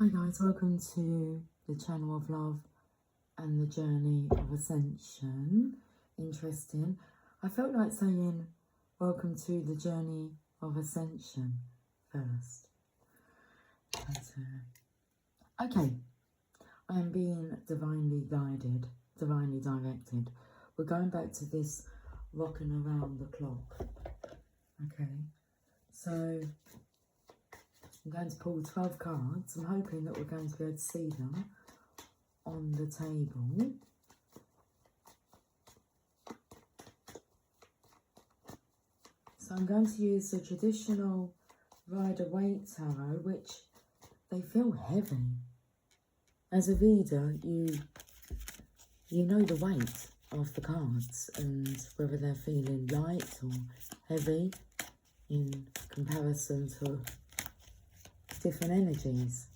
Hi guys, welcome to the channel of love and the journey of ascension. Interesting. I felt like saying welcome to the journey of ascension first. But, okay, I am being divinely guided, divinely directed. We're going back to this rocking around the clock. Okay, so I'm going to pull 12 cards. I'm hoping that we're going to be able to see them on the table. So I'm going to use the traditional Rider-Waite tarot, which they feel heavy. As a reader, you know the weight of the cards and whether they're feeling light or heavy in comparison to different energies.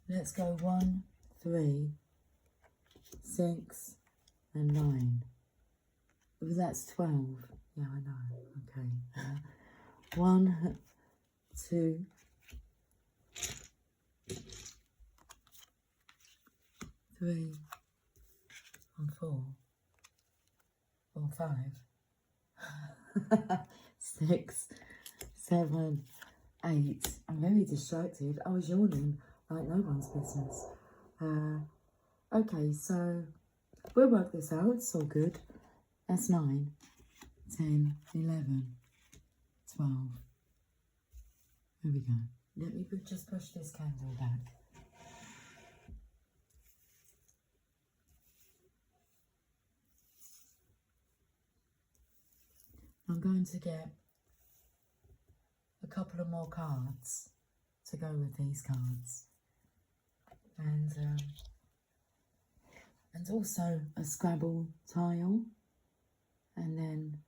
Let's go 1, 3, 6, and 9. Oh, that's 12. Yeah, I know. Okay. 1, 2, 3, and 4, or 5. 6, 7, 8. I'm very distracted. I was yawning like no one's business. Okay, so we'll work this out. It's all good. That's 9, 10, 11, 12. There we go. Let me just push this candle back. I'm going to get a couple of more cards to go with these cards. And also a Scrabble tile. And then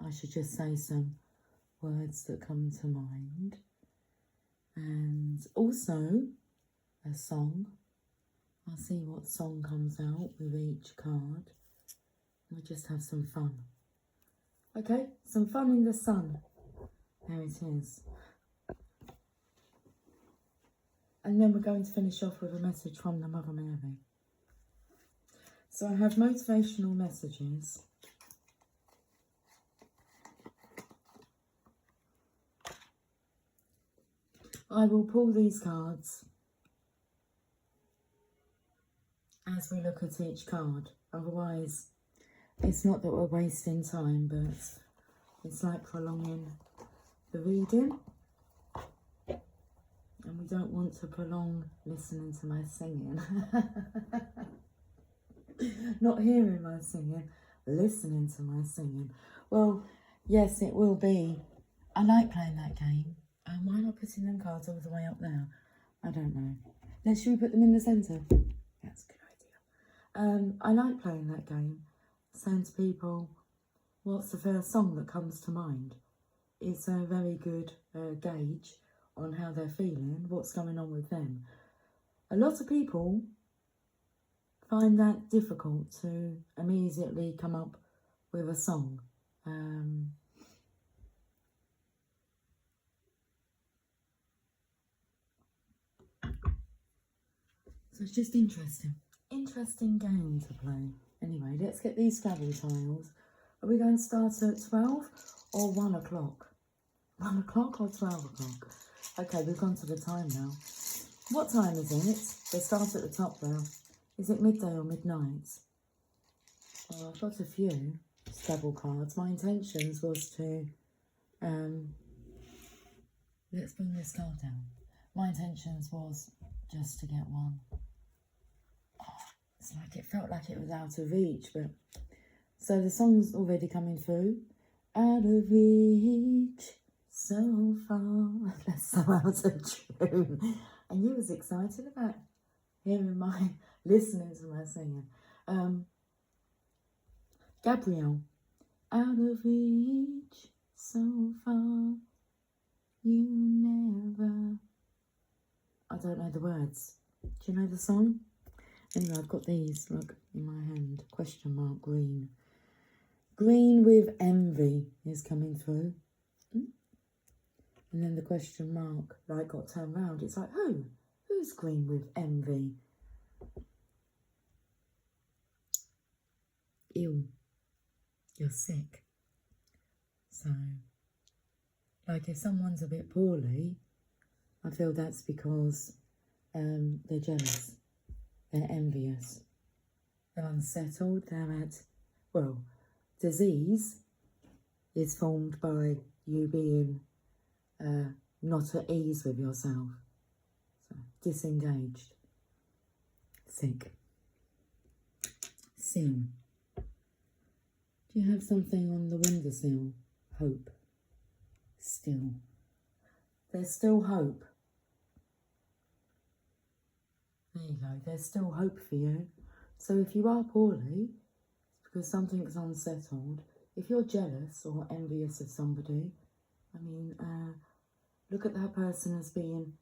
I should just say some words that come to mind. And also a song. I'll see what song comes out with each card. We'll just have some fun. Okay, some fun in the sun. There it is. And then we're going to finish off with a message from the Mother Mary. So I have motivational messages. I will pull these cards as we look at each card. Otherwise, it's not that we're wasting time, but it's like prolonging the reading. And we don't want to prolong listening to my singing. Not hearing my singing, listening to my singing. Well, yes, it will be. I like playing that game. Why not putting them cards all the way up there? I don't know. Should we put them in the centre? That's a good idea. I like playing that game. Saying to people, what's the first song that comes to mind? It's a very good gauge on how they're feeling, what's going on with them. A lot of people find that difficult to immediately come up with a song. So it's just interesting. Interesting game to play. Anyway, let's get these Scrabble tiles. Are we going to start at 12 or 1 o'clock? 1 o'clock or 12 o'clock? Okay, we've gone to the time now. What time is it? They start at the top there. Is it midday or midnight? Well, I've got a few Scrabble cards. My intentions was to... let's bring this card down. My intentions was just to get one. It's like it felt like it was out of reach, but... So the song's already coming through. Out of reach, so far. That's so out of tune. And you was excited about hearing listening to my singing. Gabrielle. Out of reach, so far, you never... I don't know the words. Do you know the song? Anyway, I've got these, look, in my hand. Question mark, green. Green with envy is coming through. And then the question mark like got turned round. It's like, who? Who's green with envy? Ill. You're sick. So, like if someone's a bit poorly, I feel that's because they're jealous, they're envious, they're unsettled, they're at, well, disease is formed by you being not at ease with yourself, so disengaged, sick. Sin. Do you have something on the windowsill? Hope. Still. There's still hope. There you go. There's still hope for you. So if you are poorly, it's because something's unsettled. If you're jealous or envious of somebody, I mean, look at that person as being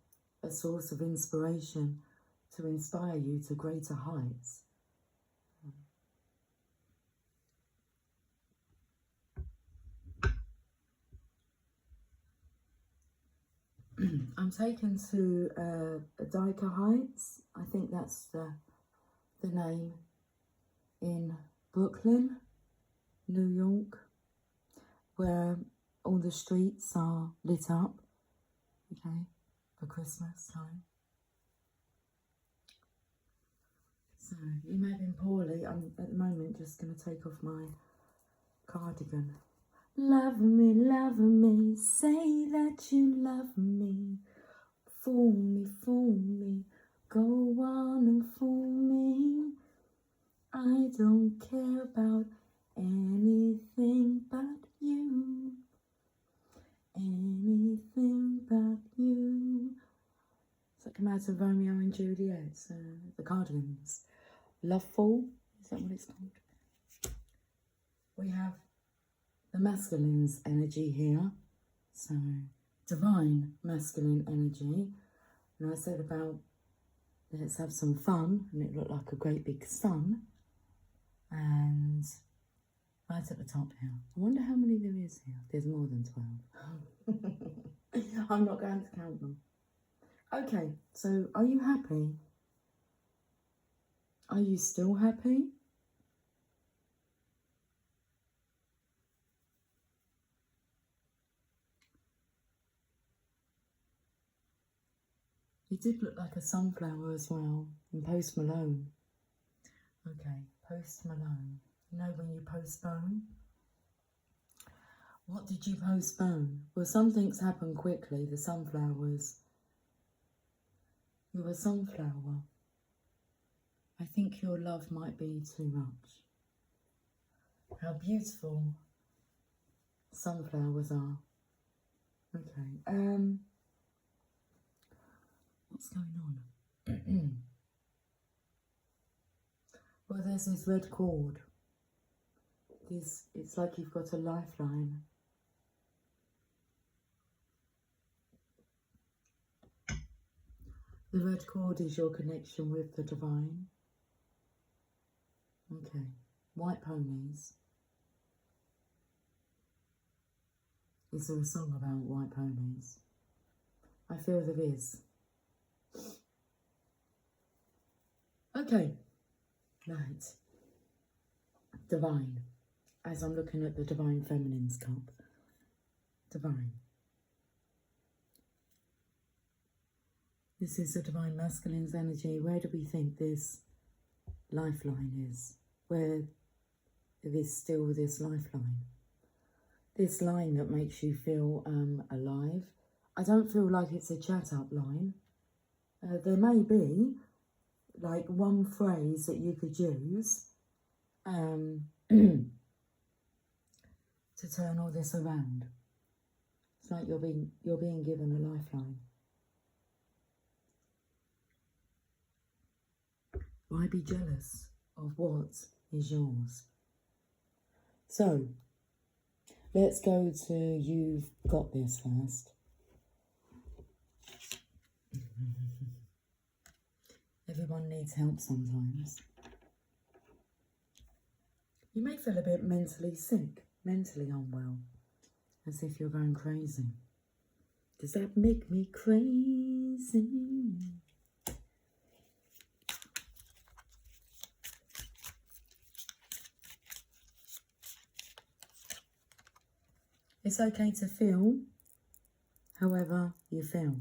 a source of inspiration to inspire you to greater heights. I'm taken to Dyker Heights. I think that's the name, in Brooklyn, New York, where all the streets are lit up, okay, for Christmas time. So, you may have been poorly. I'm at the moment just going to take off my cardigan. Love me, say that you love me. Fool me, go on and fool me. I don't care about anything but you. Anything but you. It's like come out of Romeo and Juliet, the Cardigans. Loveful, is that what it's called? We have the masculine's energy here, so divine masculine energy. And I said about let's have some fun, and it looked like a great big sun. And right at the top here, I wonder how many there is here. There's more than 12. I'm not going to count them. Okay, so are you happy? Are you still happy? You did look like a sunflower as well, in Post Malone. Okay, Post Malone. You know when you postpone? What did you postpone? Well, some things happen quickly. The sunflowers. You're a sunflower. I think your love might be too much. How beautiful sunflowers are. Okay, what's going on? Well, there's this red cord. It's like you've got a lifeline. The red cord is your connection with the divine. Okay, white ponies. Is there a song about white ponies? I feel there is. Okay, right. Divine. As I'm looking at the Divine Feminine's cup. Divine. This is the Divine Masculine's energy. Where do we think this lifeline is? Where is still this lifeline? This line that makes you feel alive. I don't feel like it's a chat-up line. There may be like one phrase that you could use to turn all this around. It's like you're being given a lifeline. Why be jealous of what is yours? So, let's go to You've Got This first. Everyone needs help sometimes. You may feel a bit mentally sick, mentally unwell, as if you're going crazy. Does that make me crazy? It's okay to feel however you feel.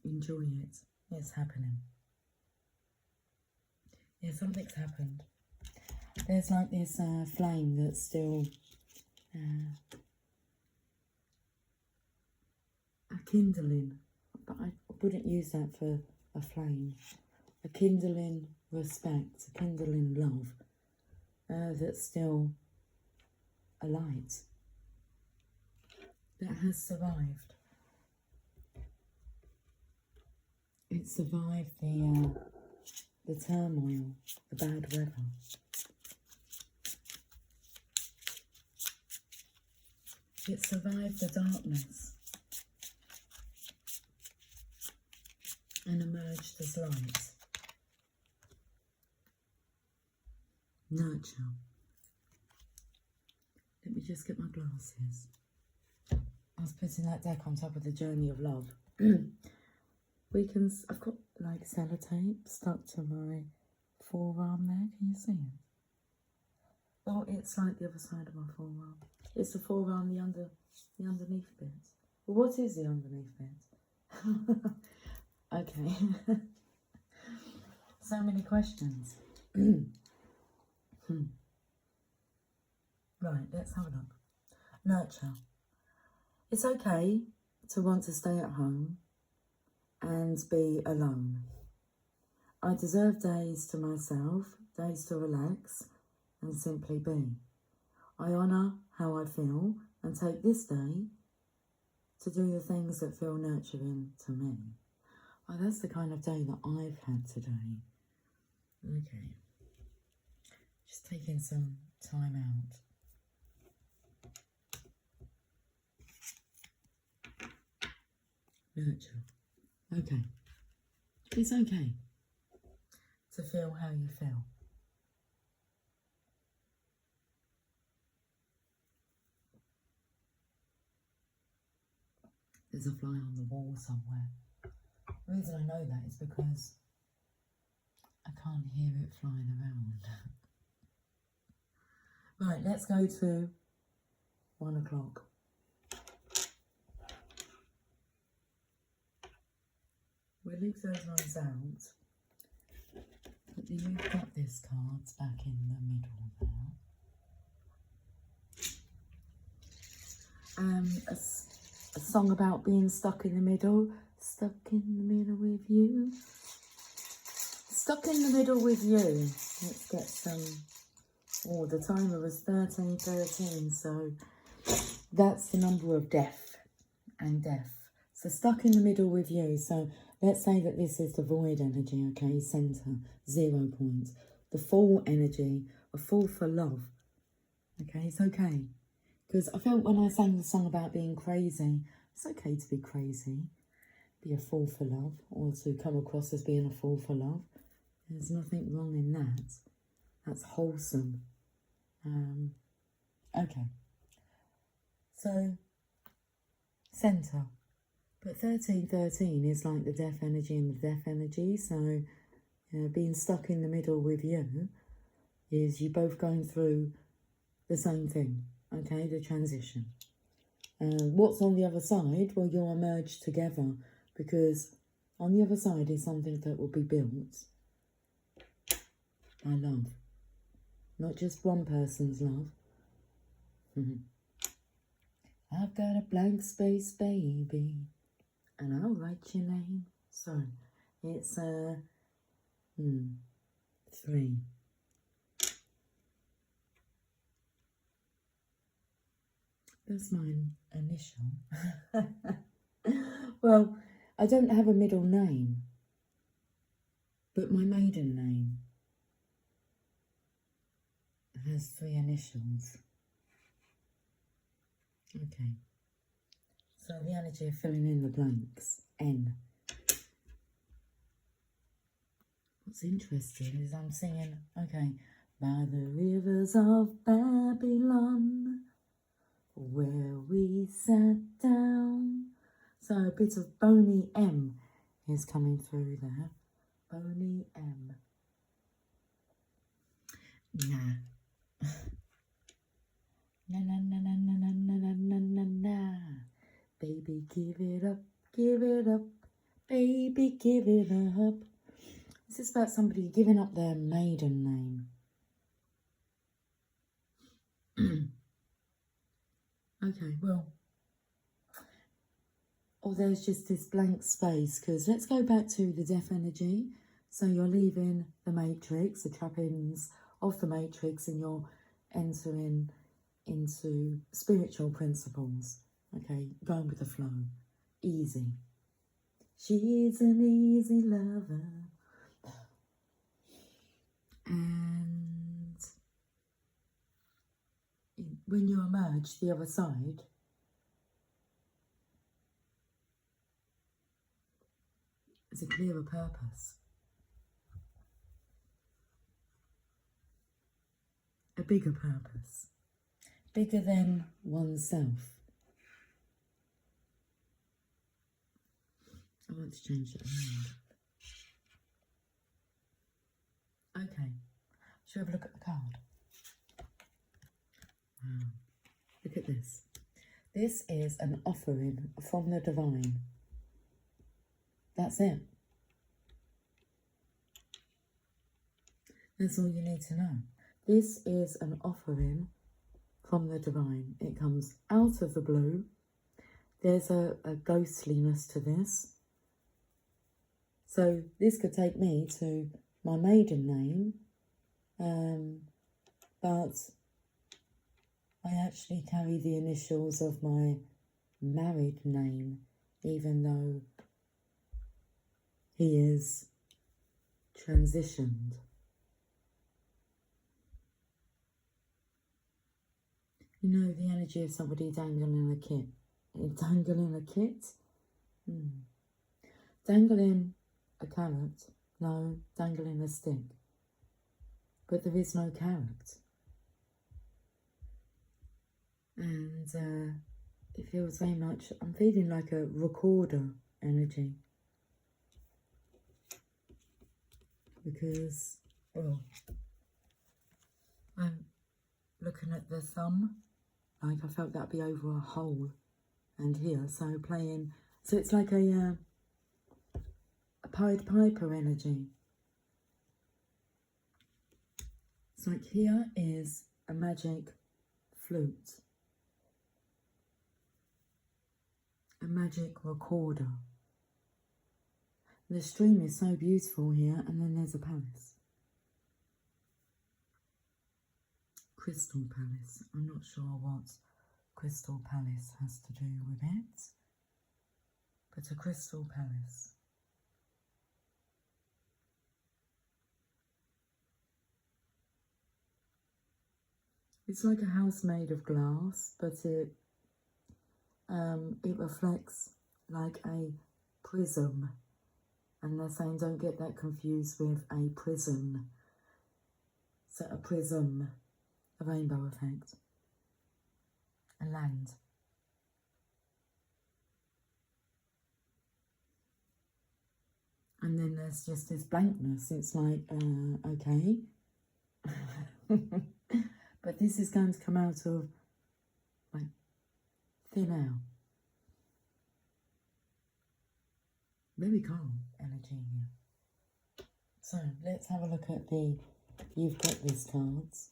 Enjoy it. It's happening. Yeah, something's happened. There's like this flame that's still a kindling, but I wouldn't use that for a flame. A kindling respect, a kindling love that's still a light that has survived. It survived the turmoil, the bad weather. It survived the darkness and emerged as light. Nurture. Let me just get my glasses. I was putting that deck on top of the journey of love. I've got like sellotape stuck to my forearm there. Can you see it? Oh, it's like the other side of my forearm. It's the forearm, the underneath bit. Well, what is the underneath bit? Okay. So many questions. Right, let's have a look. Nurture. It's okay to want to stay at home and be alone. I deserve days to myself, days to relax and simply be. I honour how I feel and take this day to do the things that feel nurturing to me. Oh, that's the kind of day that I've had today. Okay. Just taking some time out. Nurture. Okay. It's okay to feel how you feel. There's a fly on the wall somewhere. The reason I know that is because I can't hear it flying around. Right, let's go to 1 o'clock. We'll leave those ones out. But you've got this card back in the middle there. A song about being stuck in the middle. Stuck in the middle with you. Stuck in the middle with you. Let's get some. Oh, the timer was 13:13, so that's the number of death and death. So stuck in the middle with you. So let's say that this is the void energy, okay? Center, 0 point. The full energy, a fool for love. Okay, it's okay. Because I felt when I sang the song about being crazy, it's okay to be crazy. Be a fool for love, or to come across as being a fool for love. There's nothing wrong in that. That's wholesome. Okay. So, center. But 13:13 is like the death energy and the death energy. So, being stuck in the middle with you is you both going through the same thing. Okay, the transition. What's on the other side? Well, you'll emerge together, because on the other side is something that will be built by love. Not just one person's love. I've got a blank space, baby, and I'll write your name. Sorry, it's 3. That's my initial. Well, I don't have a middle name, but my maiden name has 3 initials. Okay. So the energy of filling in the blanks, N. What's interesting is I'm singing, okay, by the rivers of Babylon, Babylon, where we sat down. So a bit of Boney M is coming through there. Boney M. Nah. Na na na na na na na na na na. Baby, give it up, baby, give it up. This is about somebody giving up their maiden name. Okay, well, or there's just this blank space, because let's go back to the death energy. So you're leaving the matrix, the trappings of the matrix, and you're entering into spiritual principles. Okay, going with the flow. Easy. She's an easy lover. And when you emerge the other side, there's a clearer purpose. A bigger purpose. Bigger than oneself. I want to change it around. Okay. Shall we have a look at the card? Wow. Look at this. This is an offering from the divine. That's it. That's all you need to know. This is an offering from the divine. It comes out of the blue. There's a ghostliness to this. So this could take me to my maiden name, but I actually carry the initials of my married name, even though he is transitioned. You know, the energy of somebody dangling a kit. Dangling a kit? Dangling a carrot. No, dangling a stick. But there is no carrot. And it feels very much, I'm feeling like a recorder energy. Because, well, I'm looking at the thumb. Like I felt that'd be over a hole. And here, so playing, so it's like a Pied Piper energy. It's like here is a magic flute. A magic recorder. The stream is so beautiful here, and then there's a palace. Crystal Palace. I'm not sure what Crystal Palace has to do with it, but a Crystal Palace. It's like a house made of glass, but it reflects like a prism. And they're saying don't get that confused with a prism. So a prism, a rainbow effect, a land. And then there's just this blankness. It's like, okay. But this is going to come out of like thin air. Very calm energy here. So let's have a look at the You've Got This cards.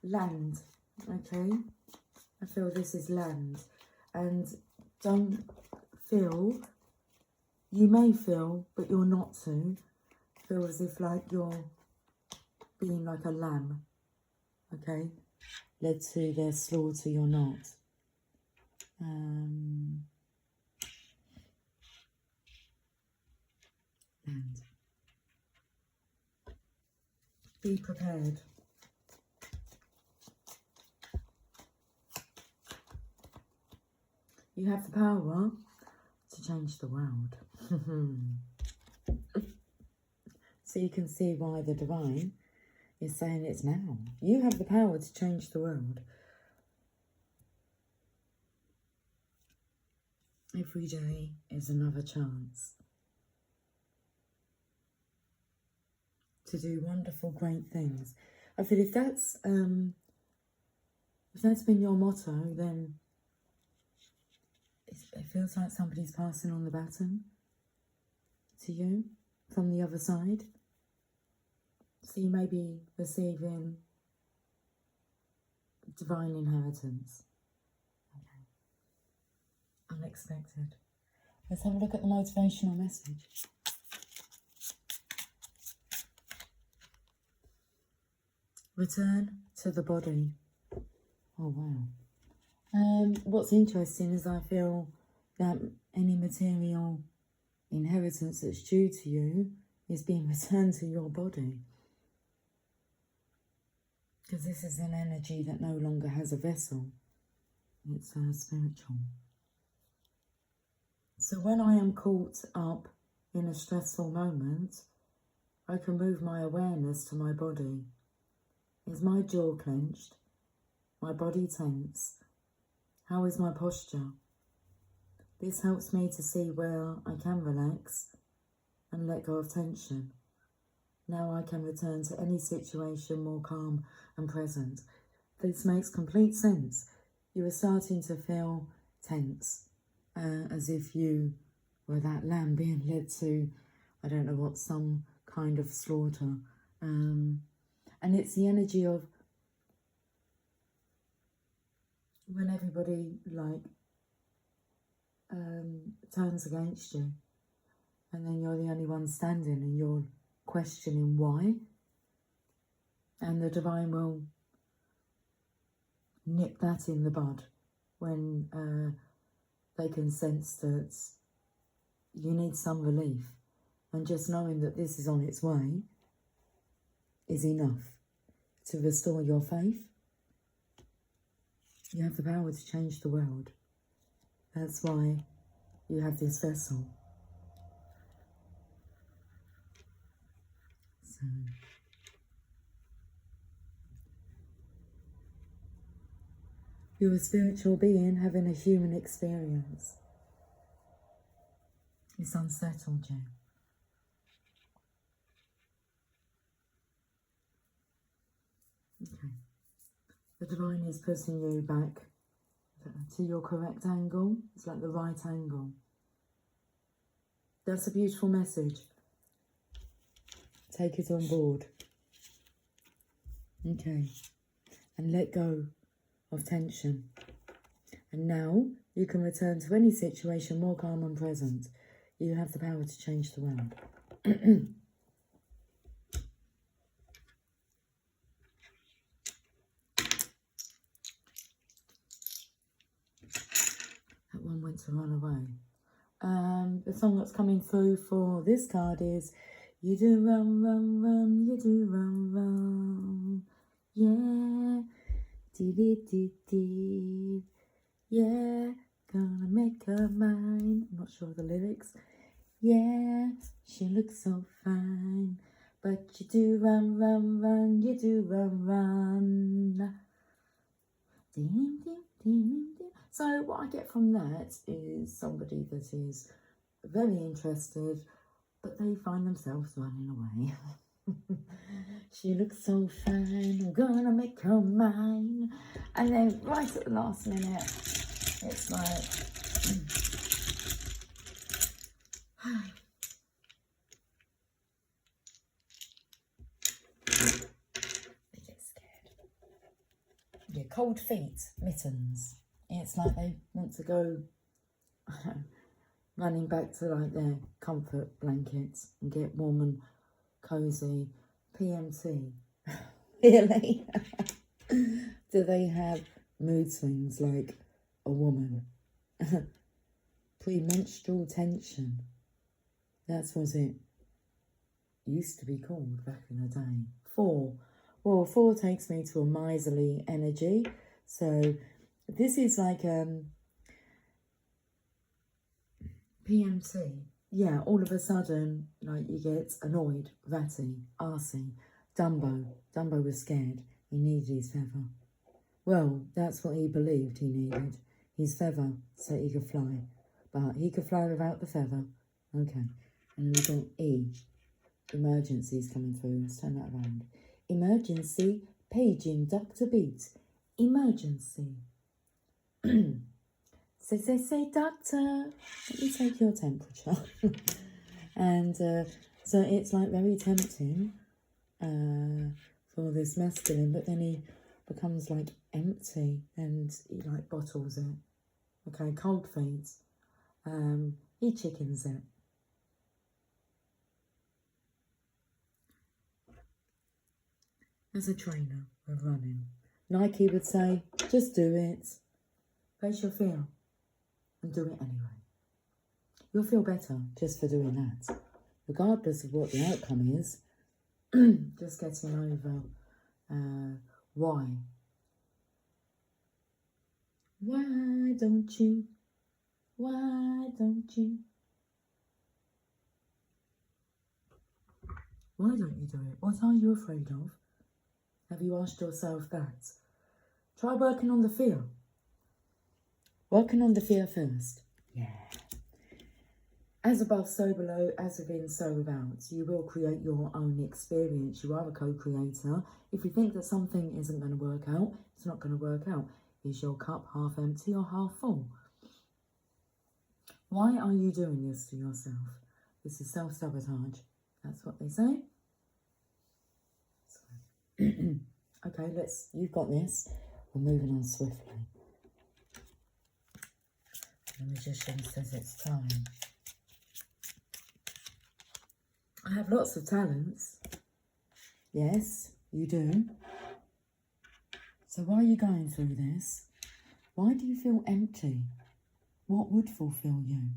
Land, okay? I feel this is land. And don't feel, you may feel, but you're not to, feel as if like you're being like a lamb, okay? Led to their slaughter, you're not. And be prepared. You have the power to change the world. So you can see why the divine is saying it's now. You have the power to change the world. Every day is another chance to do wonderful, great things. I feel if that's been your motto, then it feels like somebody's passing on the baton to you from the other side. So you may be receiving divine inheritance. Okay. Unexpected. Let's have a look at the motivational message. Return to the body. Oh, wow. What's interesting is I feel that any material inheritance that's due to you is being returned to your body. Because this is an energy that no longer has a vessel. It's spiritual. So when I am caught up in a stressful moment, I can move my awareness to my body. Is my jaw clenched? My body tense? How is my posture? This helps me to see where I can relax and let go of tension. Now I can return to any situation more calm and present. This makes complete sense. You are starting to feel tense, as if you were that lamb being led to, I don't know what, some kind of slaughter. And it's the energy of when everybody turns against you, and then you're the only one standing and you're questioning why, and the divine will nip that in the bud when they can sense that you need some relief, and just knowing that this is on its way is enough to restore your faith. You have the power to change the world. That's why you have this vessel. So, you're a spiritual being having a human experience. It's unsettled you. Okay. The divine is putting you back to your correct angle. It's like the right angle. That's a beautiful message. Take it on board. Okay. And let go of tension. And now you can return to any situation more calm and present. You have the power to change the world. That one went to run away. The song that's coming through for this card is You do run, run, run, you do run, run. Yeah. Dee dee dee dee. Yeah. Gonna make her mine. I'm not sure of the lyrics. Yeah. She looks so fine. But you do run, run, run, you do run, run. Ding, ding, ding, ding. So what I get from that is somebody that is very interested, but they find themselves running away. She looks so fine, I'm gonna make her mine. And then right at the last minute, it's like, they get scared. Yeah, cold feet, mittens. It's like they want to go running back to like their comfort blankets and get warm and cozy. PMT. Really? Do they have mood swings like a woman? Premenstrual tension. That's what it used to be called back in the day. 4. Well, 4 takes me to a miserly energy. So this is like PMT yeah, all of a sudden, like, you get annoyed, ratty, arsey. Dumbo was scared. He needed his feather. Well, that's what he believed he needed. His feather, so he could fly. But he could fly without the feather. Okay. And then we got E. Emergencies coming through. Let's turn that around. Emergency. Paging Dr. Beat. Emergency. Say, doctor, let me take your temperature. And so it's like very tempting for this masculine, but then he becomes like empty and he like bottles it. Okay, cold feeds. He chickens it. As a trainer of running, Nike would say, just do it. Face your fear and do it anyway. You'll feel better just for doing that, regardless of what the outcome is. Just getting over why. Why don't you? Why don't you? Why don't you do it? What are you afraid of? Have you asked yourself that? Try working on the fear. Working on the fear first. Yeah. As above, so below, as within, so without. You will create your own experience. You are a co-creator. If you think that something isn't going to work out, it's not going to work out. Is your cup half empty or half full? Why are you doing this to yourself? This is self-sabotage. That's what they say. Okay, you've got this. We're moving on swiftly. The Magician says it's time. I have lots of talents. Yes, you do. So why are you going through this? Why do you feel empty? What would fulfill you?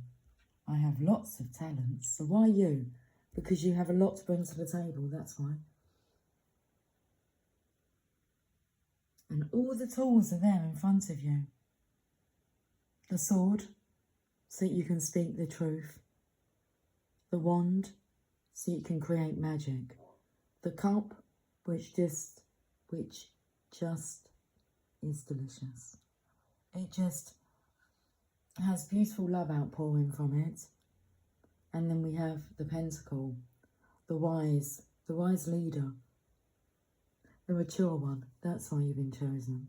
I have lots of talents. So why you? Because you have a lot to bring to the table, that's why. And all the tools are there in front of you. The sword, so that you can speak the truth. The wand, so you can create magic. The cup, which just is delicious. It just has beautiful love outpouring from it. And then we have the pentacle, the wise leader, the mature one. That's why you've been chosen.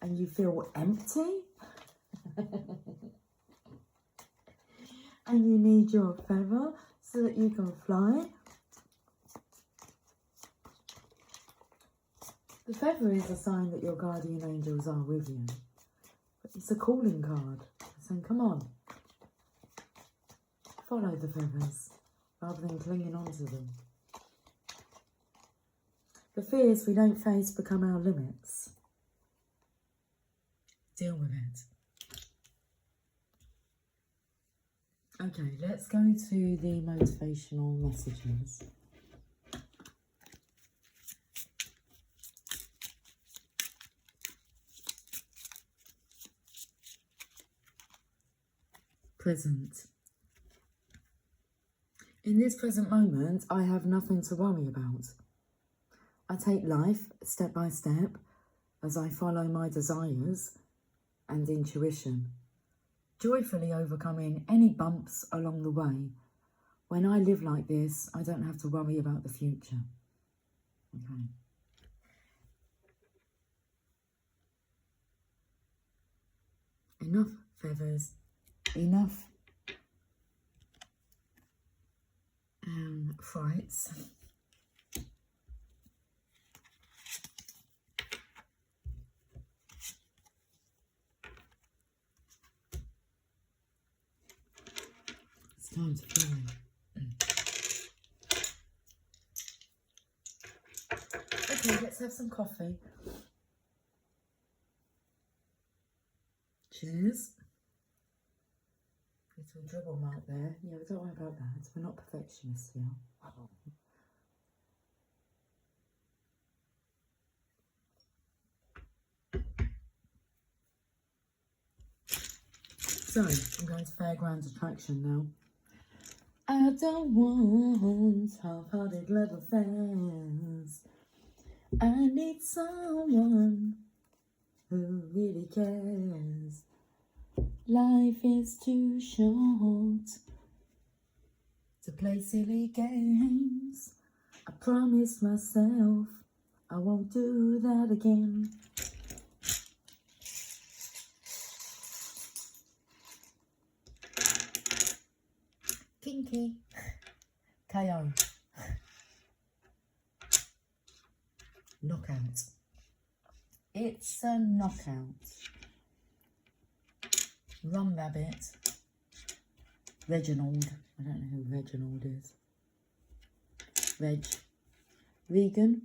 And you feel empty? And you need your feather so that you can fly. The feather is a sign that your guardian angels are with you. But it's a calling card. It's saying, come on. Follow the feathers rather than clinging onto them. The fears we don't face become our limits. Deal with it. Okay, let's go to the motivational messages. Present. In this present moment, I have nothing to worry about. I take life step by step as I follow my desires and intuition, joyfully overcoming any bumps along the way. When I live like this, I don't have to worry about the future. Okay. Enough feathers, enough frights. It's time to fly. Okay, let's have some coffee. Cheers. Little dribble mark there. Yeah, don't worry about that. We're not perfectionists here. So So, I'm going to Fairgrounds Attraction now. I don't want half-hearted love affairs. I need someone who really cares. Life is too short to play silly games. I promised myself I won't do that again. Kinky. KO. Knockout. It's a knockout. Rum Rabbit. Reginald. I don't know who Reginald is. Reg. Regan.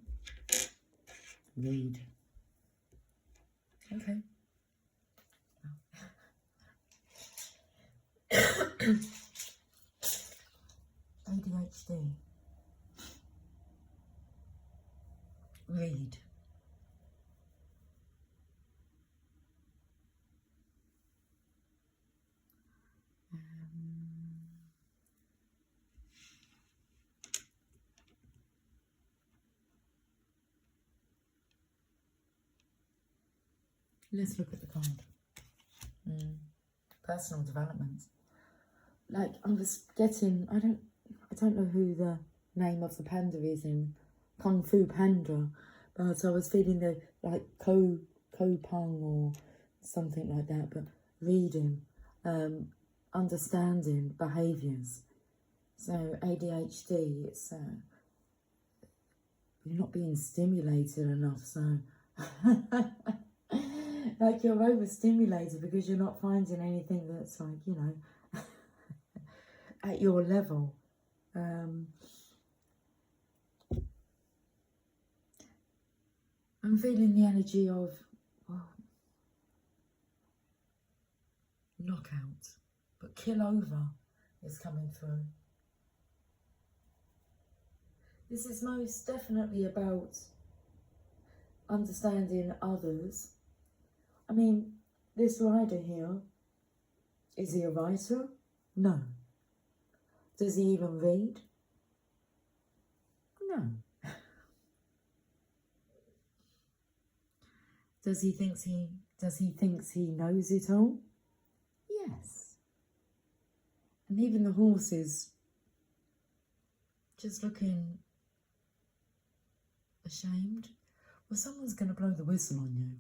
Reed. Okay. ADHD. Read. Let's look at the card. Personal development. Like I was getting, I don't know who the name of the panda is in Kung Fu Panda, but I was feeling the like Ko Pung or something like that. But reading, understanding behaviours. So ADHD, it's you're not being stimulated enough. So like you're overstimulated because you're not finding anything that's like, you know, at your level. I'm feeling the energy of, well, knockout, but kill over is coming through. This is most definitely about understanding others. I mean, this rider here, is he a writer? No. Does he even read? No. Does he thinks he knows it all? Yes. And even the horses just looking ashamed. Well, someone's going to blow the whistle on you.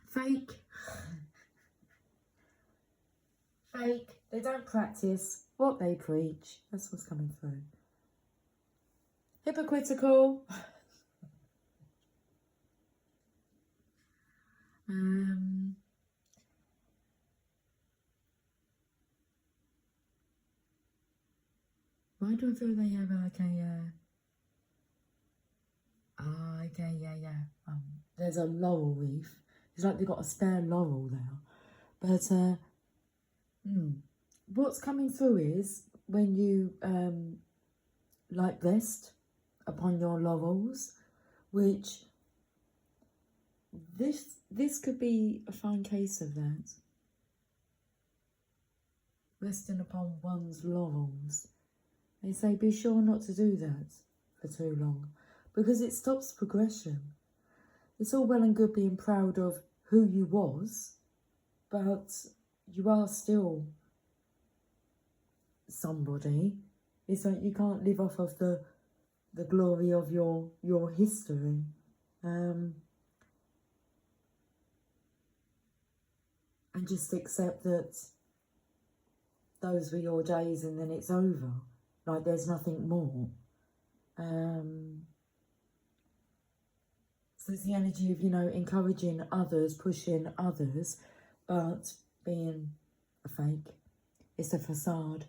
Fake. Fake. They don't practice what they preach. That's what's coming through. Hypocritical. Why do I feel they have like a okay, yeah. There's a laurel wreath. It's like they've got a spare laurel there. But what's coming through is when you like rest upon your laurels, which this could be a fine case of that. Resting upon one's laurels. They say be sure not to do that for too long, because it stops progression. It's all well and good being proud of who you was, but you are still somebody. It's like you can't live off of the glory of your history. And just accept that those were your days and then it's over. Like there's nothing more. So it's the energy of, you know, encouraging others, pushing others, but being a fake. It's a facade.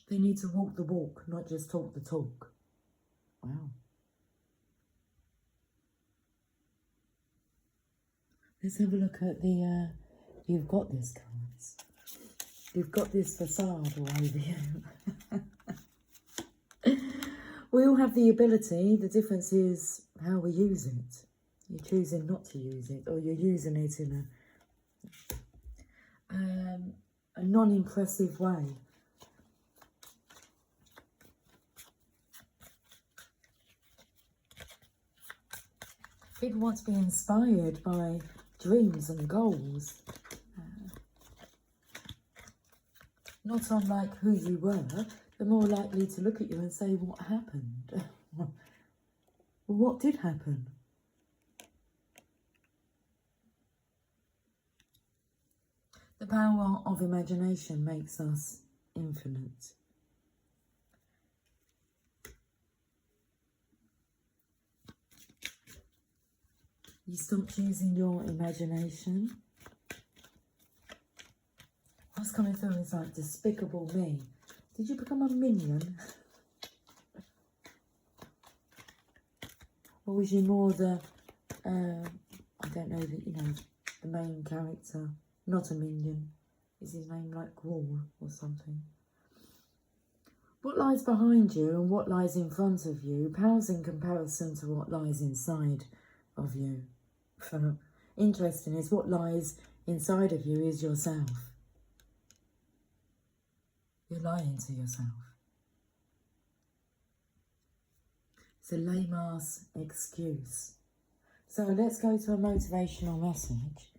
They need to walk the walk, not just talk the talk. Wow. Let's have a look at the, you've got this, cards. You've got this facade all over you. We all have the ability. The difference is how we use it. You're choosing not to use it, or you're using it in a non-impressive way. People want to be inspired by dreams and goals. Not unlike who you were, they're more likely to look at you and say, what happened? Well, what did happen? The power of imagination makes us infinite. You stopped using your imagination. What's coming through is like Despicable Me. Did you become a minion? Or was you more the, I don't know, the main character? Not a minion. Is his name like Grawl or something? What lies behind you and what lies in front of you pales in comparison to what lies inside of you. Interesting is what lies inside of you is yourself. You're lying to yourself. It's a lame-ass excuse. So let's go to a motivational message.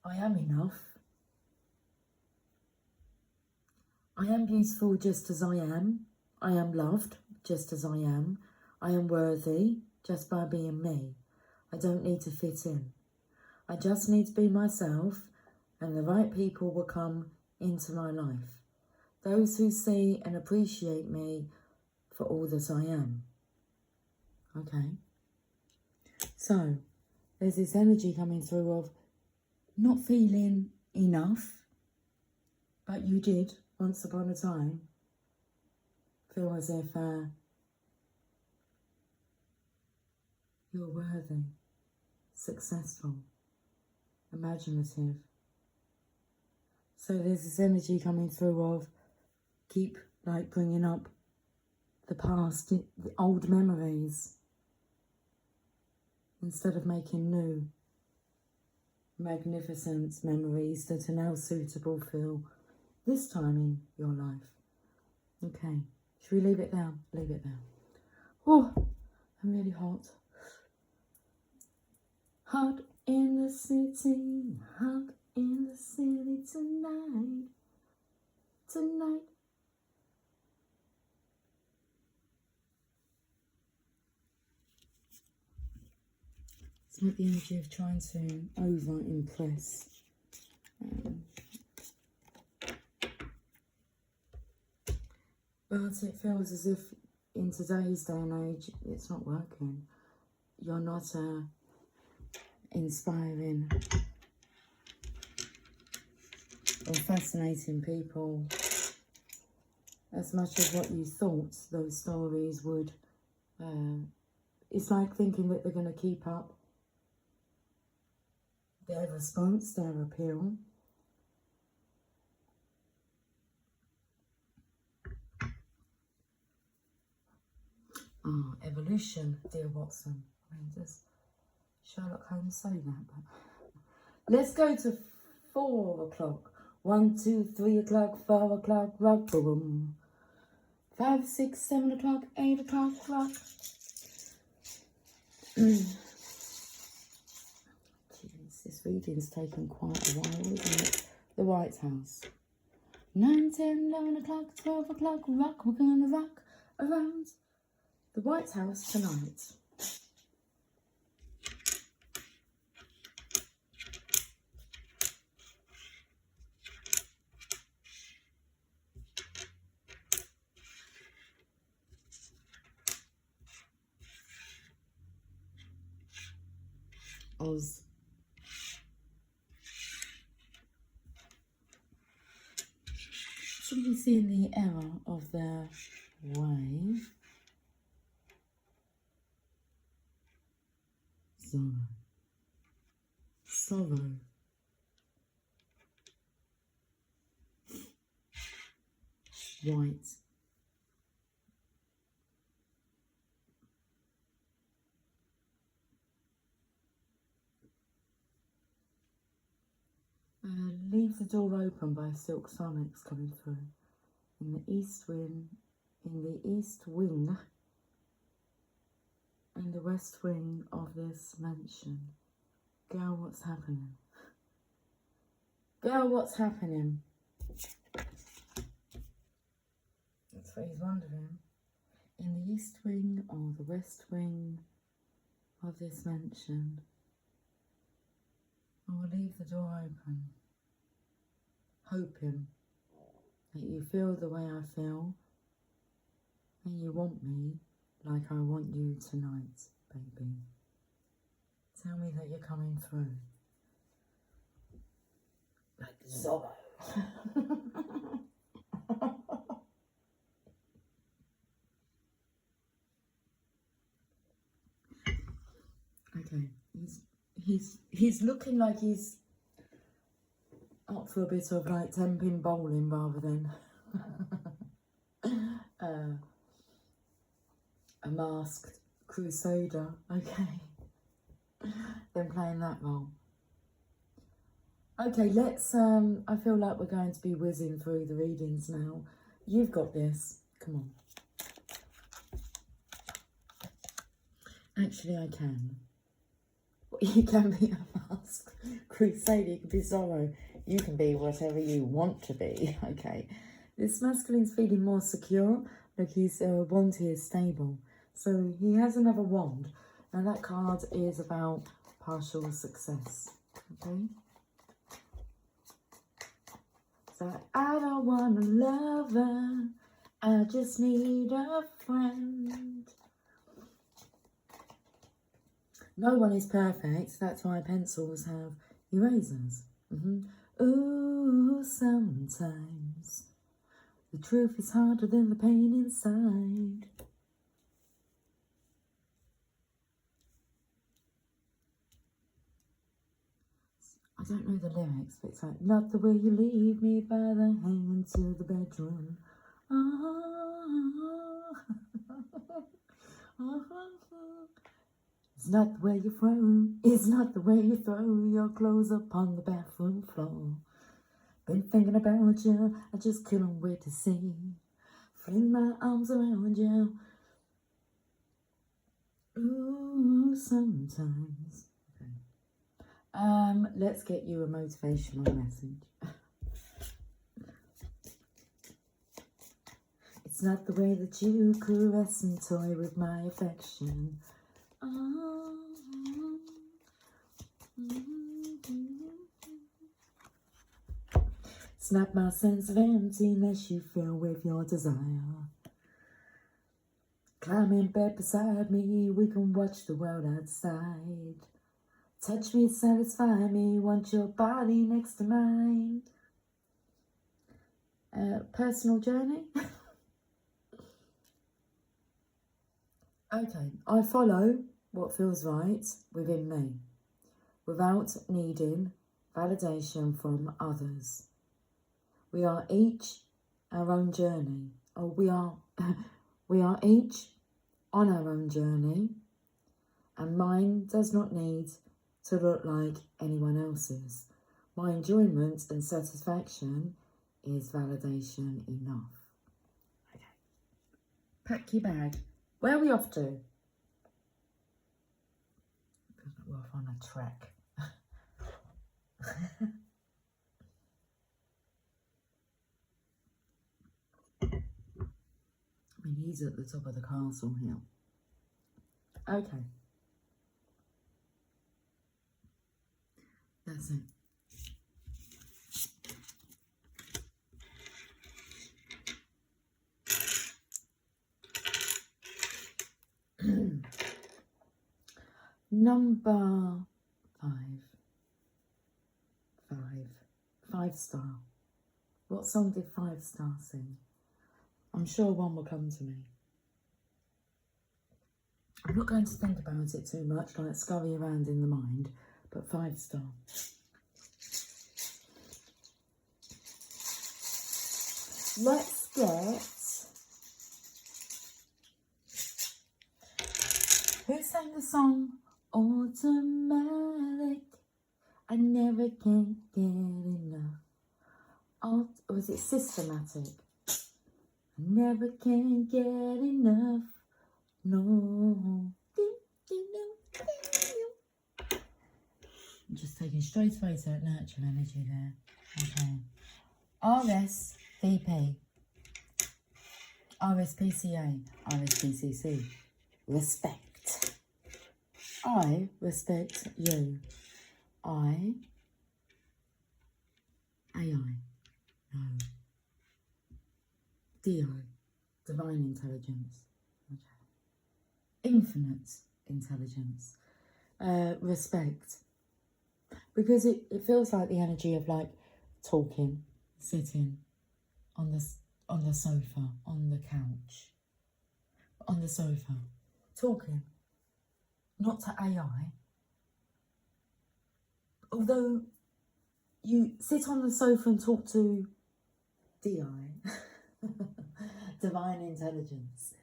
I am enough. I am beautiful just as I am. I am loved just as I am. I am worthy just by being me. I don't need to fit in. I just need to be myself, and the right people will come into my life. Those who see and appreciate me for all that I am. Okay. So, there's this energy coming through of not feeling enough, but you did once upon a time feel as if you're worthy, successful, imaginative. So there's this energy coming through of keep like bringing up the past, the old memories, instead of making new magnificent memories that are now suitable for this time in your life. Okay, should we leave it there? Leave it there. Oh, I'm really hot. Hot in the city, hot in the city tonight, tonight. It's like the energy of trying to over-impress. But it feels as if in today's day and age, it's not working. You're not inspiring or fascinating people as much as what you thought those stories would. It's like thinking that they're going to keep up their response, their appeal. Evolution, dear Watson. I mean, does Sherlock Holmes say that? But let's go to 4 o'clock. 1, 2, 3 o'clock, 4 o'clock, rock, boom. 5, 6, 7 o'clock, 8 o'clock, rock. Jeez, this reading's taken quite a while, isn't it? The White House. 9, 10, 11 o'clock, 12 o'clock, rock. We're gonna rock around the White House tonight. Oz. Somebody seeing the error of their way. Zara. sorrow. White. Leave the Door Open by Silk Sonics coming through. In the east wing, and the west wing of this mansion. Girl, what's happening? Girl, what's happening? That's what he's wondering. In the east wing or the west wing of this mansion. I will leave the door open, hoping that you feel the way I feel and you want me like I want you tonight, baby. Tell me that you're coming through. Like Zorro. Okay, he's looking like he's up for a bit of like 10-pin bowling rather than a masked crusader. Okay, then playing that role. Okay, let's I feel like we're going to be whizzing through the readings now. You've got this. Come on. Actually, I can. You can be a masked crusader, you can be Zorro, you can be whatever you want to be. Okay, this masculine's feeling more secure, like his wand here is stable. So he has another wand, and that card is about partial success. Okay, so I don't want a lover, I just need a friend. No one is perfect, that's why pencils have erasers. Ooh, sometimes the truth is harder than the pain inside. I don't know the lyrics, but it's like, not the way you leave me by the hand to the bedroom. It's not the way you it's not the way you throw your clothes upon the bathroom floor. Been thinking about you, I just couldn't wait to see. Fling my arms around you. Ooh, sometimes. Okay. Let's get you a motivational message. It's not the way that you caress and toy with my affection. It's not my sense of emptiness you fill with your desire. Climb in bed beside me, we can watch the world outside. Touch me, satisfy me, want your body next to mine. Personal journey? Okay, I follow what feels right within me, without needing validation from others. We are each our own journey, or we are each on our own journey, and mine does not need to look like anyone else's. My enjoyment and satisfaction is validation enough. Okay, pack your bag. Where are we off to? We're off on a trek. I mean, he's at the top of the castle hill. Okay. That's it. Number 5 star. What song did 5 star sing? I'm sure one will come to me. I'm not going to think about it too much, like scurry around in the mind, but 5-star. Let's get... Who sang the song Automatic? I never can get enough. Or was it Systematic? I never can get enough. No. I'm just taking straight away to that natural energy there. Okay. RSVP. RSPCA. RSPCC. Respect. I respect you. AI. No. DI. Divine intelligence. Okay. Infinite intelligence. Respect. Because it feels like the energy of like talking, sitting on the sofa, on the couch, on the sofa, talking, not to AI. Although you sit on the sofa and talk to DI, divine intelligence.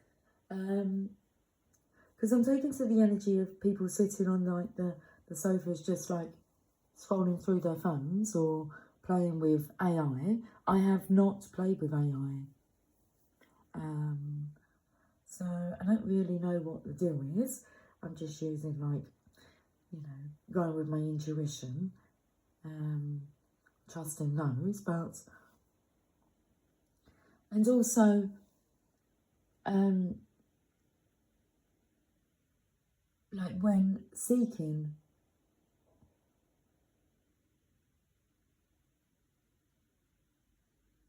Because I'm taken to the energy of people sitting on like the sofas just like scrolling through their phones or playing with AI. I have not played with AI. So I don't really know what the deal is. I'm just using like, you know, going with my intuition, trusting those, but, and also, like when seeking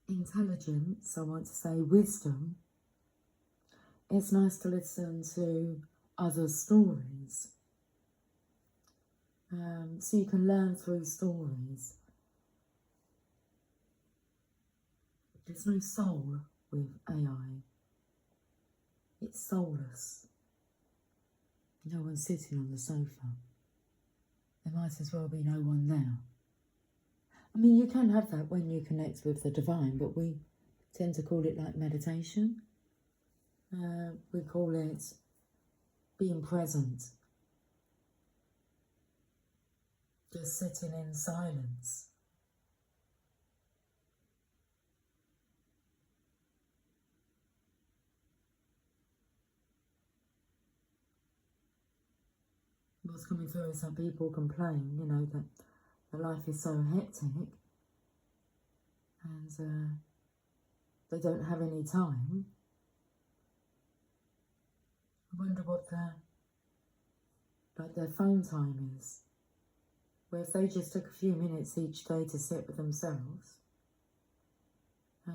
intelligence, I want to say wisdom, it's nice to listen to other stories. So you can learn through stories. There's no soul with AI. It's soulless. No one sitting on the sofa. There might as well be no one there. I mean, you can have that when you connect with the divine, but we tend to call it like meditation. We call it being present. Just sitting in silence. What's coming through is that people complain, you know, that the life is so hectic and they don't have any time. I wonder what their phone time is. Where if they just took a few minutes each day to sit with themselves, I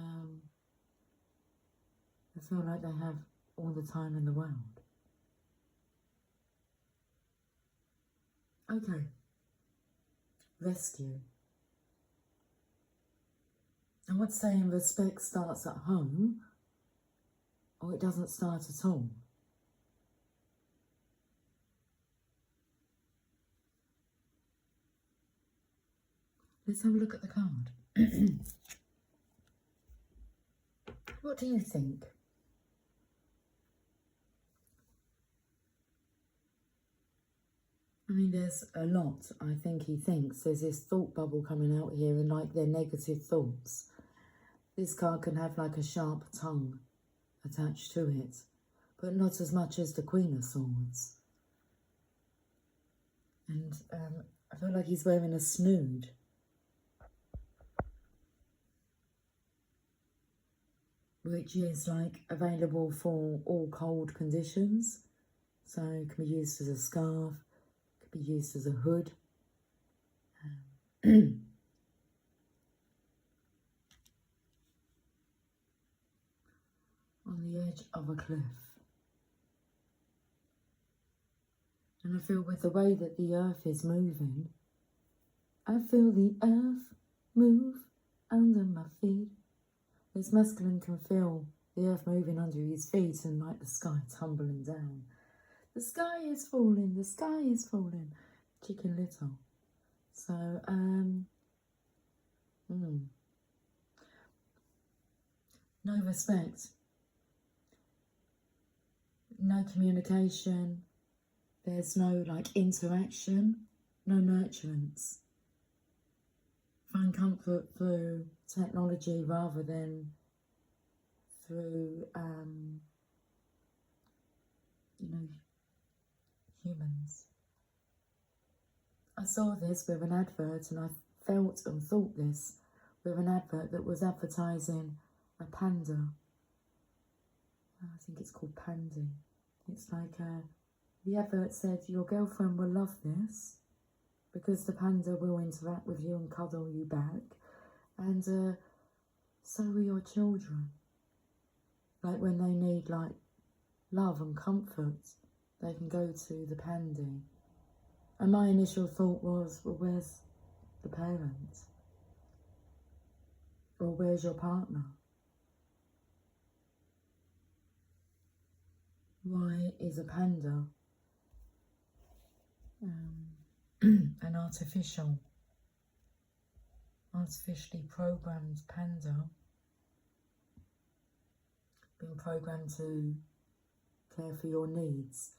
feel like they have all the time in the world. Okay. Rescue. And what's saying respect starts at home, or it doesn't start at all? Let's have a look at the card. What do you think? I mean, there's a lot, I think he thinks. There's this thought bubble coming out here and like their negative thoughts. This card can have like a sharp tongue attached to it, but not as much as the Queen of Swords. And I feel like he's wearing a snood. Which is like available for all cold conditions. So it can be used as a scarf, could be used as a hood. On the edge of a cliff. And I feel with the way that the earth is moving, I feel the earth move under my feet. This masculine can feel the earth moving under his feet and like the sky tumbling down. The sky is falling, the sky is falling. Chicken Little. So, no respect, no communication, there's no like interaction, no nurturance. Find comfort through technology rather than through, humans. I saw this with an advert, and I felt and thought this with an advert that was advertising a panda. I think it's called Pandy. It's like the advert said, your girlfriend will love this because the panda will interact with you and cuddle you back, and so will your children. Like when they need like love and comfort, they can go to the Pandy. And my initial thought was, well, where's the parent? Or where's your partner? Why is a panda an artificially programmed panda, being programmed to care for your needs?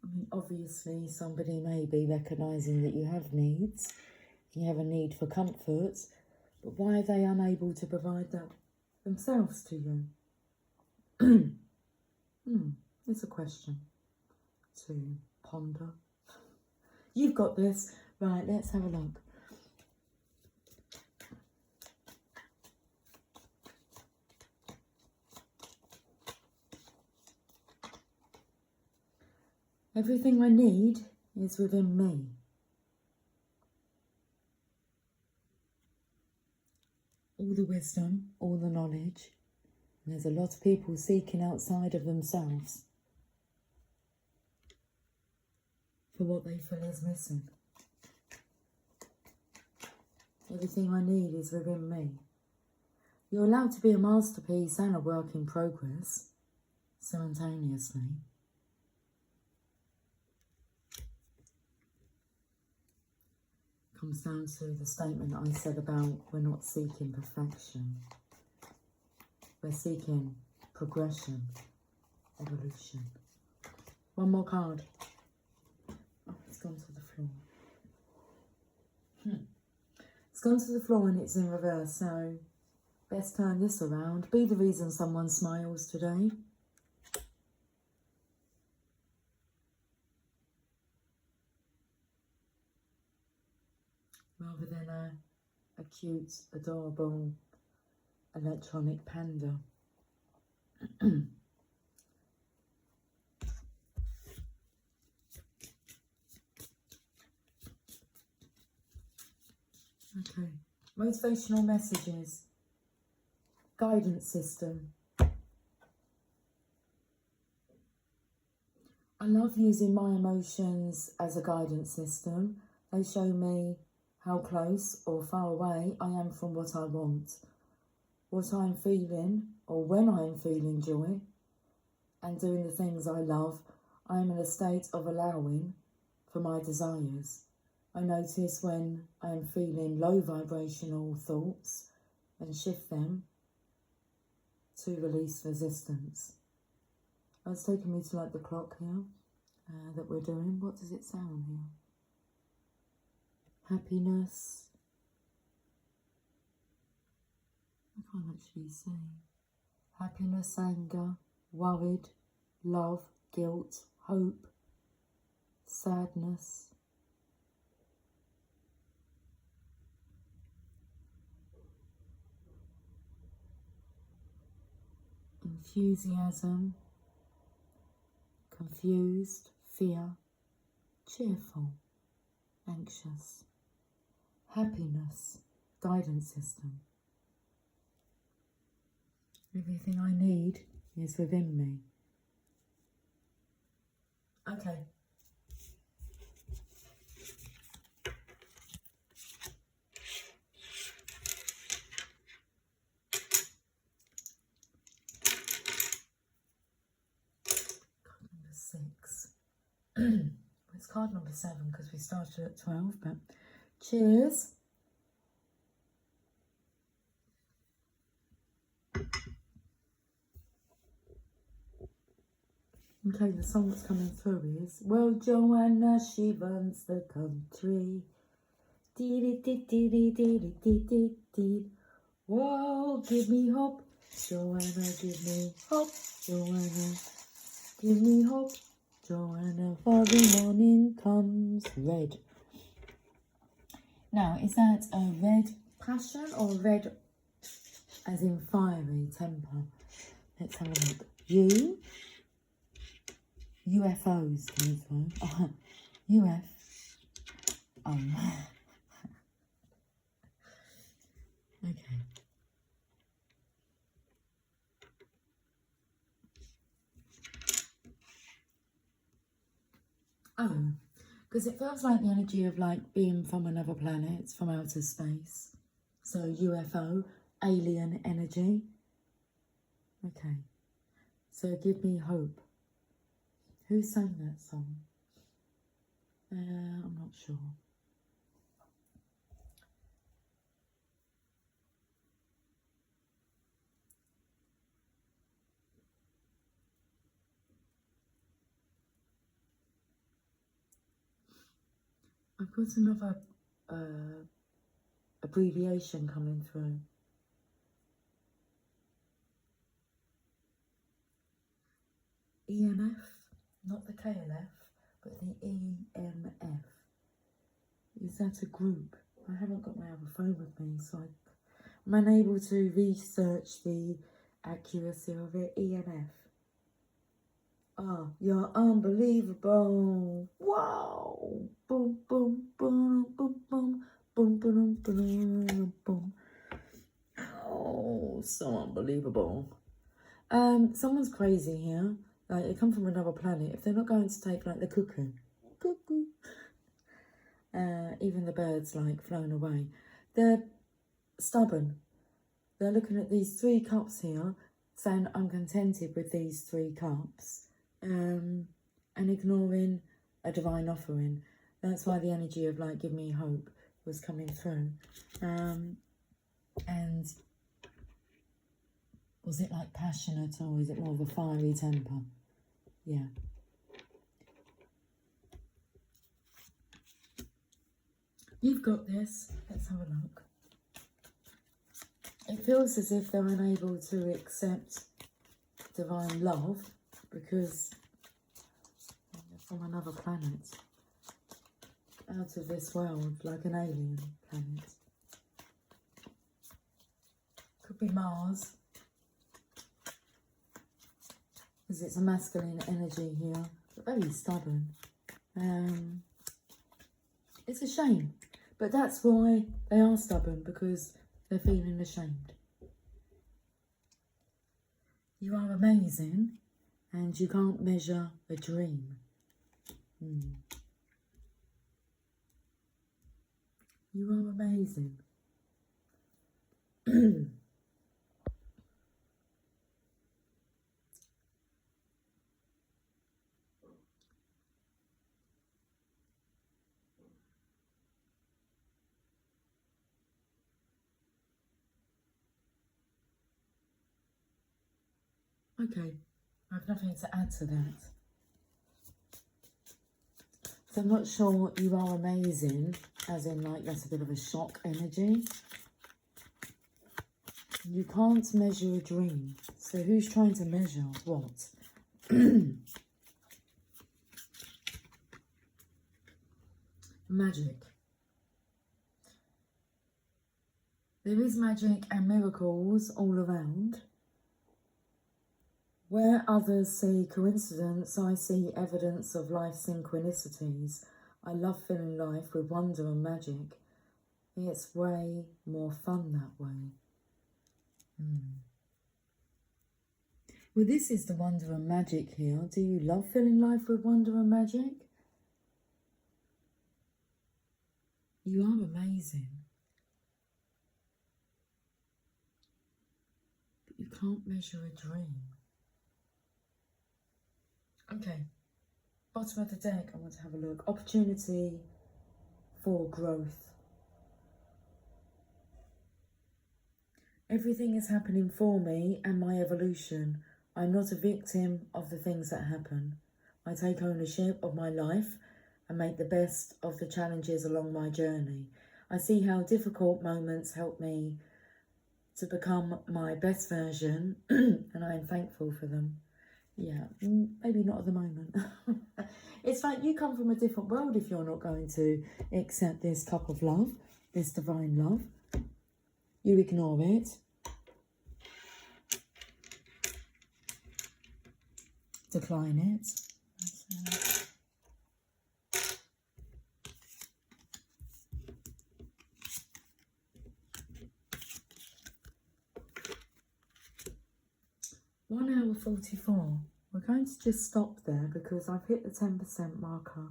I mean, obviously somebody may be recognising that you have needs, you have a need for comfort, but why are they unable to provide that themselves to you? It's a question to ponder. You've got this. Right, let's have a look. Everything I need is within me. All the wisdom, all the knowledge. And there's a lot of people seeking outside of themselves for what they feel is missing. Everything I need is within me. You're allowed to be a masterpiece and a work in progress simultaneously. Comes down to the statement I said about we're not seeking perfection. We're seeking progression, evolution. One more card. Oh, it's gone to the floor. It's gone to the floor and it's in reverse, so best turn this around. Be the reason someone smiles today. Rather than a cute, adorable electronic panda. Okay, motivational messages, guidance system. I love using my emotions as a guidance system. They show me how close or far away I am from what I want, what I'm feeling, or when I'm feeling joy and doing the things I love, I am in a state of allowing for my desires. I notice when I am feeling low vibrational thoughts and shift them to release resistance. It's taking me to like the clock here that we're doing. What does it say on here? Happiness. I can't actually see. Happiness, anger, worried, love, guilt, hope, sadness. Enthusiasm, confused, fear, cheerful, anxious, happiness, guidance system. Everything I need is within me. Okay. Card number 6. Where's card number 7 because we started at 12, but cheers. Okay, the song that's coming through is, well, Joanna, she runs the country. Dee-dee-dee-dee-dee-dee-dee-dee-dee. Whoa, give me hope. Joanna, give me hope. Joanna, give me hope. Joanna, for the morning comes red. Now, is that a red passion or red as in fiery temper? Let's have a look. UFOs coming through. UF. Oh. Okay. Oh, because it feels like the energy of like being from another planet, from outer space. So UFO, alien energy. Okay. So give me hope. Who sang that song? I'm not sure. I've got another abbreviation coming through. EMF, not the KLF, but the EMF. Is that a group? I haven't got my other phone with me, so I'm unable to research the accuracy of it. EMF. Ah, you're unbelievable. Wow. Boom, boom, boom, boom, boom, boom, boom, boom, boom. Oh, so unbelievable. Someone's crazy here. Like, they come from another planet. If they're not going to take, like, the cuckoo. Even the birds, like, flown away. They're stubborn. They're looking at these 3 cups here, saying, I'm contented with these 3 cups. And ignoring a divine offering. That's why the energy of like give me hope was coming through. And was it like passionate or is it more of a fiery temper? Yeah. You've got this. Let's have a look. It feels as if they're unable to accept divine love because they're from another planet, out of this world, like an alien planet. Could be Mars, because it's a masculine energy here, but very stubborn. It's a shame, but that's why they are stubborn, because they're feeling ashamed. You are amazing, and you can't measure a dream. You are amazing. Okay, I have nothing to add to that. So I'm not sure you are amazing, as in like that's a bit of a shock energy. You can't measure a dream. So who's trying to measure what? Magic. There is magic and miracles all around. Where others see coincidence, I see evidence of life's synchronicities. I love filling life with wonder and magic. It's way more fun that way. Well, this is the wonder and magic here. Do you love filling life with wonder and magic? You are amazing. But you can't measure a dream. Okay. Bottom of the deck, I want to have a look. Opportunity for growth. Everything is happening for me and my evolution. I'm not a victim of the things that happen. I take ownership of my life and make the best of the challenges along my journey. I see how difficult moments help me to become my best version and I am thankful for them. Yeah, maybe not at the moment. It's like you come from a different world if you're not going to accept this cup of love, this divine love. You ignore it. Decline it. One hour 44. We're going to just stop there because I've hit the 10% marker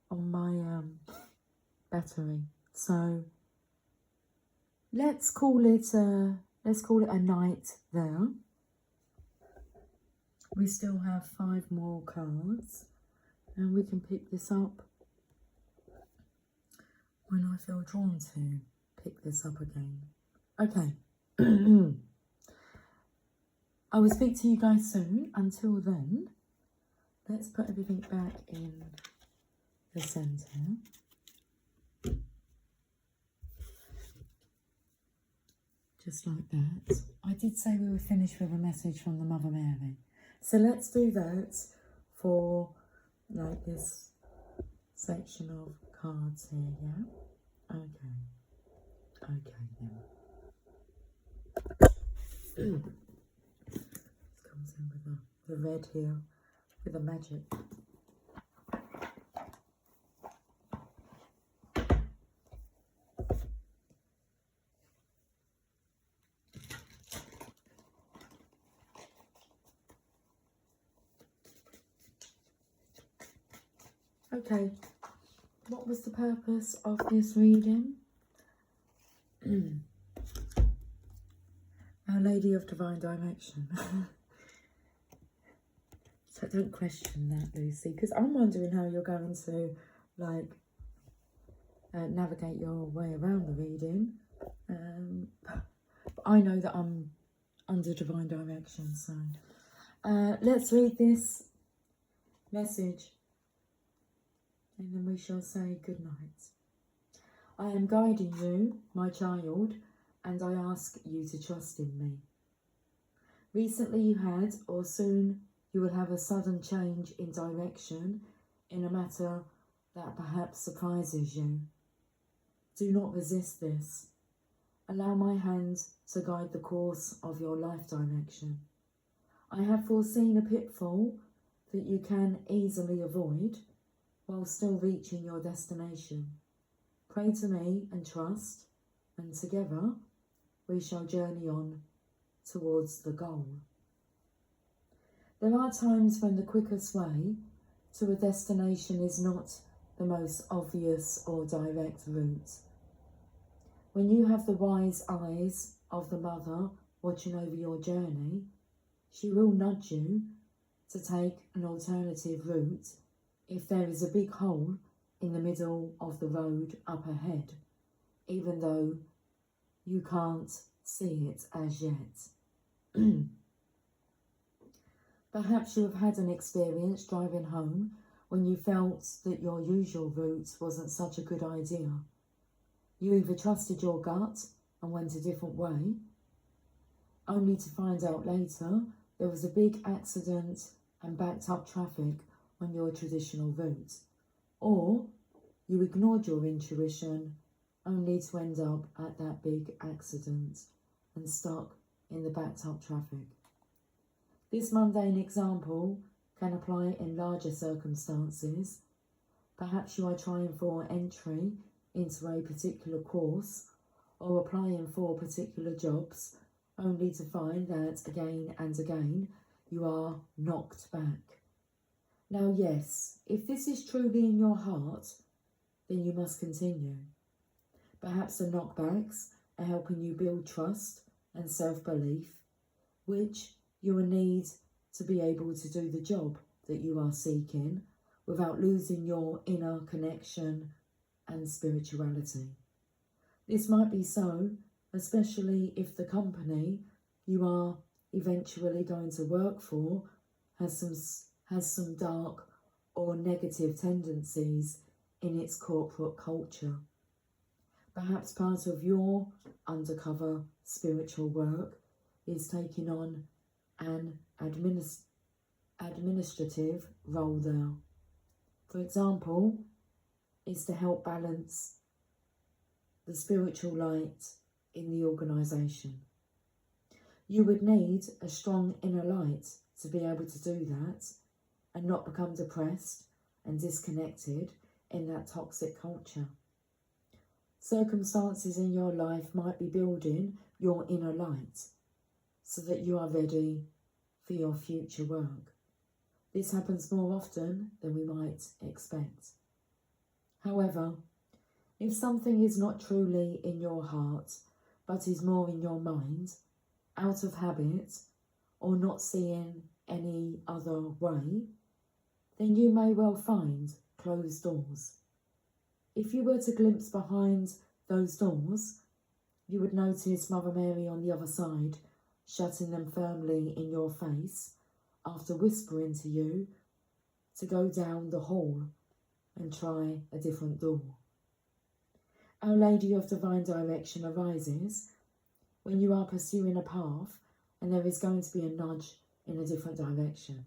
on my battery. So let's call it a night there. We still have 5 more cards and we can pick this up when I feel drawn to pick this up again. Okay. I will speak to you guys soon. Until then, let's put everything back in the centre. Just like that. I did say we would finish with a message from the Mother Mary. So let's do that for like this section of cards here, yeah? Okay. Okay then. Comes in with the red here, with the magic. Okay, what was the purpose of this reading? Our Lady of Divine Direction. So don't question that, Lucy, because I'm wondering how you're going to, like, navigate your way around the reading. I know that I'm under divine direction, so let's read this message and then we shall say good night. I am guiding you, my child, and I ask you to trust in me. Recently you had, or soon you will have, a sudden change in direction in a matter that perhaps surprises you. Do not resist this. Allow my hand to guide the course of your life direction. I have foreseen a pitfall that you can easily avoid while still reaching your destination. Pray to me and trust, and together we shall journey on towards the goal. There are times when the quickest way to a destination is not the most obvious or direct route. When you have the wise eyes of the Mother watching over your journey, she will nudge you to take an alternative route if there is a big hole in the middle of the road up ahead, even though you can't see it as yet. Perhaps you have had an experience driving home when you felt that your usual route wasn't such a good idea. You either trusted your gut and went a different way, only to find out later there was a big accident and backed up traffic on your traditional route, or you ignored your intuition only to end up at that big accident and stuck in the backed up traffic. This mundane example can apply in larger circumstances. Perhaps you are trying for entry into a particular course or applying for particular jobs, only to find that again and again you are knocked back. Now yes, if this is truly in your heart, then you must continue. Perhaps the knockbacks are helping you build trust and self-belief, which you will need to be able to do the job that you are seeking without losing your inner connection and spirituality. This might be so, especially if the company you are eventually going to work for has some dark or negative tendencies in its corporate culture. Perhaps part of your undercover spiritual work is taking on an administrative role there. For example, is to help balance the spiritual light in the organisation. You would need a strong inner light to be able to do that and not become depressed and disconnected in that toxic culture. Circumstances in your life might be building your inner light so that you are ready for your future work. This happens more often than we might expect. However, if something is not truly in your heart, but is more in your mind, out of habit, or not seeing any other way, then you may well find closed doors. If you were to glimpse behind those doors, you would notice Mother Mary on the other side, shutting them firmly in your face after whispering to you to go down the hall and try a different door. Our Lady of Divine Direction arises when you are pursuing a path and there is going to be a nudge in a different direction.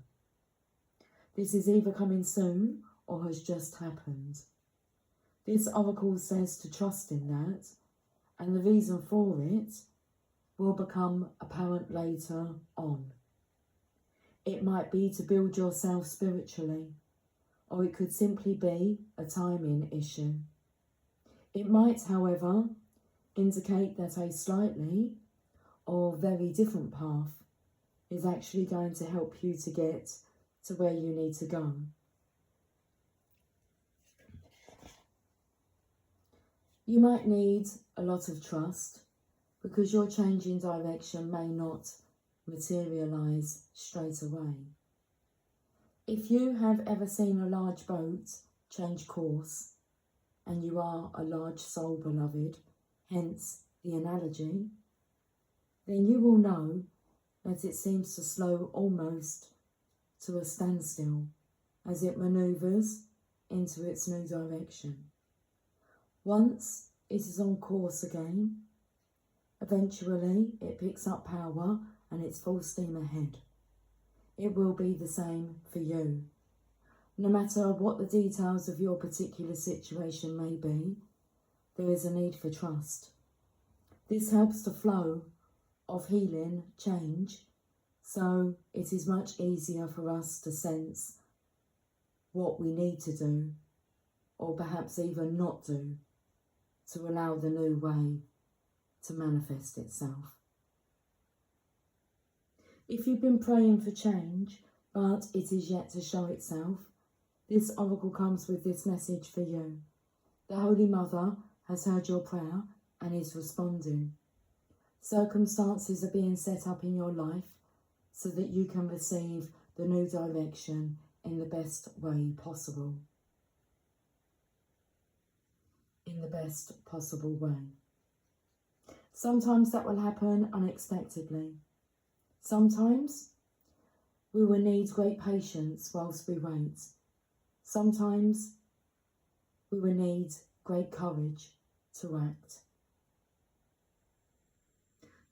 This is either coming soon or has just happened. This oracle says to trust in that, and the reason for it will become apparent later on. It might be to build yourself spiritually, or it could simply be a timing issue. It might, however, indicate that a slightly or very different path is actually going to help you to get to where you need to go. You might need a lot of trust because your change in direction may not materialise straight away. If you have ever seen a large boat change course, and you are a large soul, beloved, hence the analogy, then you will know that it seems to slow almost to a standstill as it manoeuvres into its new direction. Once it is on course again, eventually it picks up power and it's full steam ahead. It will be the same for you. No matter what the details of your particular situation may be, there is a need for trust. This helps the flow of healing change, so it is much easier for us to sense what we need to do, or perhaps even not do, to allow the new way to manifest itself. If you've been praying for change, but it is yet to show itself, this oracle comes with this message for you. The Holy Mother has heard your prayer and is responding. Circumstances are being set up in your life so that you can receive the new direction in the best way possible. In the best possible way. Sometimes that will happen unexpectedly. Sometimes we will need great patience whilst we wait. Sometimes we will need great courage to act.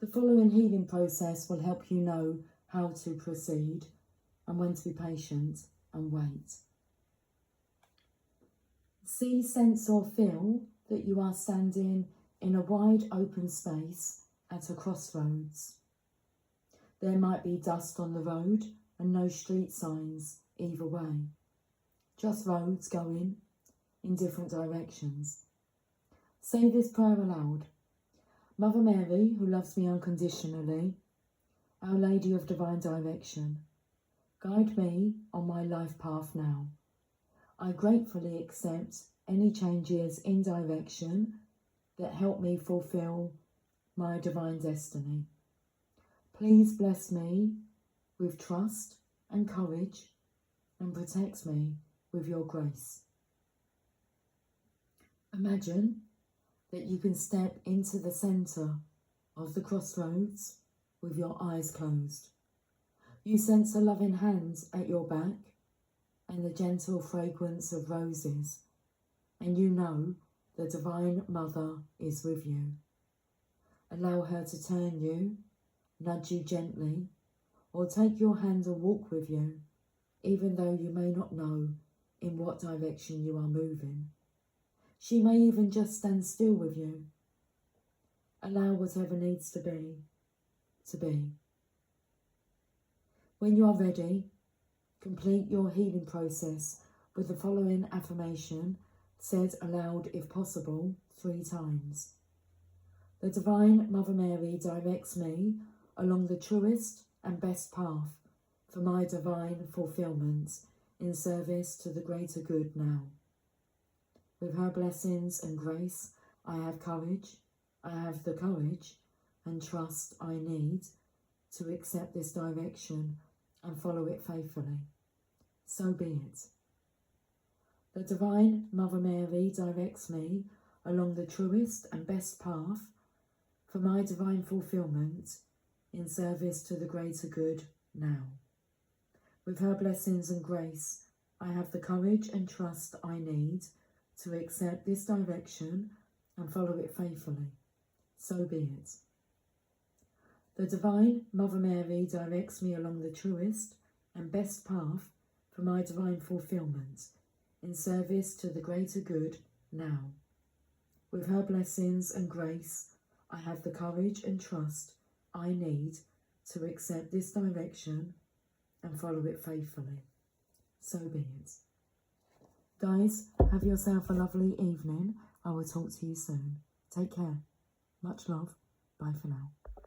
The following healing process will help you know how to proceed and when to be patient and wait. See, sense or feel that you are standing in a wide open space at a crossroads. There might be dust on the road and no street signs either way. Just roads going in different directions. Say this prayer aloud. Mother Mary, who loves me unconditionally, Our Lady of Divine Direction, guide me on my life path now. I gratefully accept any changes in direction that help me fulfill my divine destiny. Please bless me with trust and courage and protect me with your grace. Imagine that you can step into the centre of the crossroads with your eyes closed. You sense a loving hand at your back and the gentle fragrance of roses, and you know the Divine Mother is with you. Allow her to turn you, nudge you gently, or take your hand and walk with you, even though you may not know in what direction you are moving. She may even just stand still with you. Allow whatever needs to be, to be. When you are ready, complete your healing process with the following affirmation, said aloud if possible 3 times. The Divine Mother Mary directs me along the truest and best path for my divine fulfillment in service to the greater good now. With her blessings and grace, I have the courage and trust I need to accept this direction and follow it faithfully. So be it. The Divine Mother Mary directs me along the truest and best path for my divine fulfillment in service to the greater good now. With her blessings and grace, I have the courage and trust I need to accept this direction and follow it faithfully. So be it. The Divine Mother Mary directs me along the truest and best path for my divine fulfillment in service to the greater good now. With her blessings and grace, I have the courage and trust I need to accept this direction and follow it faithfully. So be it. Guys, have yourself a lovely evening. I will talk to you soon. Take care. Much love. Bye for now.